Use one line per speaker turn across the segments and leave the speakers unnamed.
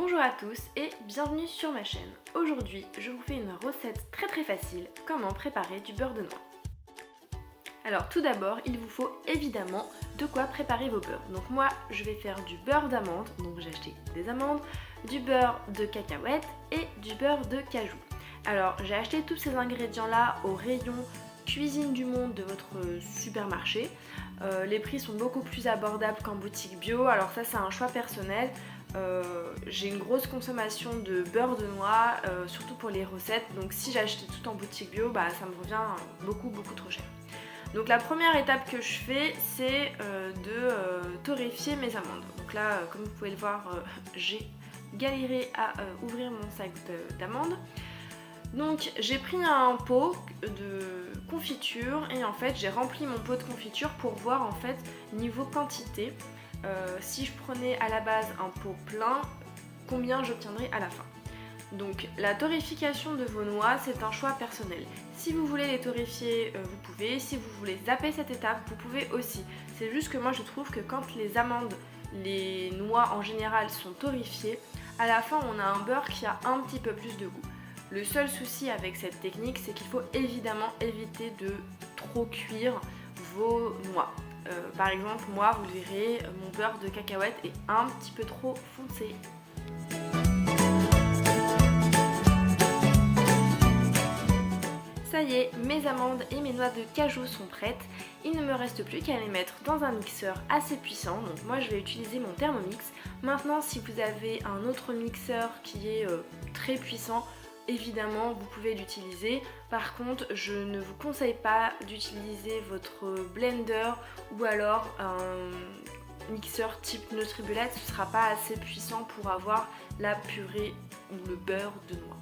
Bonjour à tous et bienvenue sur ma chaîne. Aujourd'hui, je vous fais une recette très facile, comment préparer du beurre de noix. Alors tout d'abord, il vous faut évidemment de quoi préparer vos beurres. Donc moi, je vais faire du beurre d'amande, donc j'ai acheté des amandes, du beurre de cacahuète et du beurre de cajou. Alors j'ai acheté tous ces ingrédients là au rayon cuisine du monde de votre supermarché. Les prix sont beaucoup plus abordables qu'en boutique bio, alors ça c'est un choix personnel. J'ai une grosse consommation de beurre de noix, surtout pour les recettes, donc si j'achetais tout en boutique bio, ça me revient beaucoup trop cher. Donc la première étape que je fais, c'est de torréfier mes amandes. Donc là, comme vous pouvez le voir, j'ai galéré à ouvrir mon sac d'amandes. Donc j'ai pris un pot de confiture et en fait j'ai rempli mon pot de confiture pour voir en fait niveau quantité, si je prenais à la base un pot plein, combien j'obtiendrais à la fin. Donc la torréfication de vos noix, c'est un choix personnel. Si vous voulez les torréfier, vous pouvez. Si vous voulez zapper cette étape, vous pouvez aussi. C'est juste que moi je trouve que quand les amandes, les noix en général sont torréfiées, à la fin on a un beurre qui a un petit peu plus de goût. Le seul souci avec cette technique, c'est qu'il faut évidemment éviter de trop cuire vos noix. Par exemple, moi, vous le verrez, mon beurre de cacahuète est un petit peu trop foncé. Ça y est, mes amandes et mes noix de cajou sont prêtes. Il ne me reste plus qu'à les mettre dans un mixeur assez puissant. Donc moi je vais utiliser mon Thermomix. Maintenant si vous avez un autre mixeur qui est très puissant, évidemment vous pouvez l'utiliser. Par contre je ne vous conseille pas d'utiliser votre blender ou alors un mixeur type Nutribullet. Ce ne sera pas assez puissant pour avoir la purée ou le beurre de noix.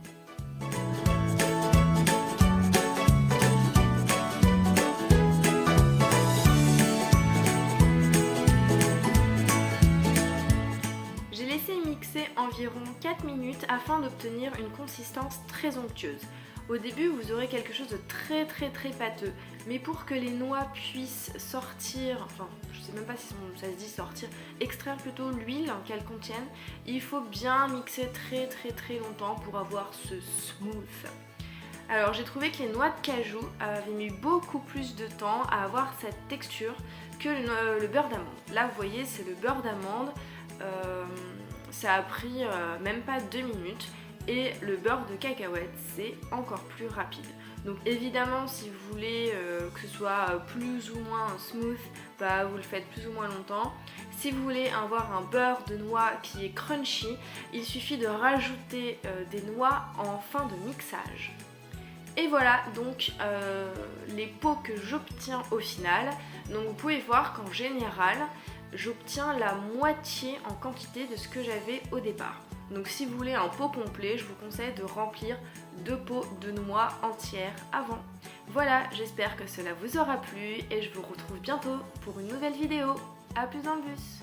Mixer environ 4 minutes afin d'obtenir une consistance très onctueuse. Au début vous aurez quelque chose de très pâteux, mais pour que les noix puissent sortir, enfin je sais même pas si ça se dit sortir, extraire plutôt l'huile qu'elles contiennent, il faut bien mixer très longtemps pour avoir ce smooth. Alors j'ai trouvé que les noix de cajou avaient mis beaucoup plus de temps à avoir cette texture que le beurre d'amande. Là vous voyez c'est le beurre d'amande. Ça a pris même pas 2 minutes et le beurre de cacahuète c'est encore plus rapide. Donc évidemment si vous voulez que ce soit plus ou moins smooth, vous le faites plus ou moins longtemps. Si vous voulez avoir un beurre de noix qui est crunchy, il suffit de rajouter des noix en fin de mixage. Et voilà donc les pots que j'obtiens au final. Donc vous pouvez voir qu'en général j'obtiens la moitié en quantité de ce que j'avais au départ. Donc si vous voulez un pot complet, je vous conseille de remplir 2 pots de noix entières avant. Voilà, j'espère que cela vous aura plu et je vous retrouve bientôt pour une nouvelle vidéo. A plus dans le bus.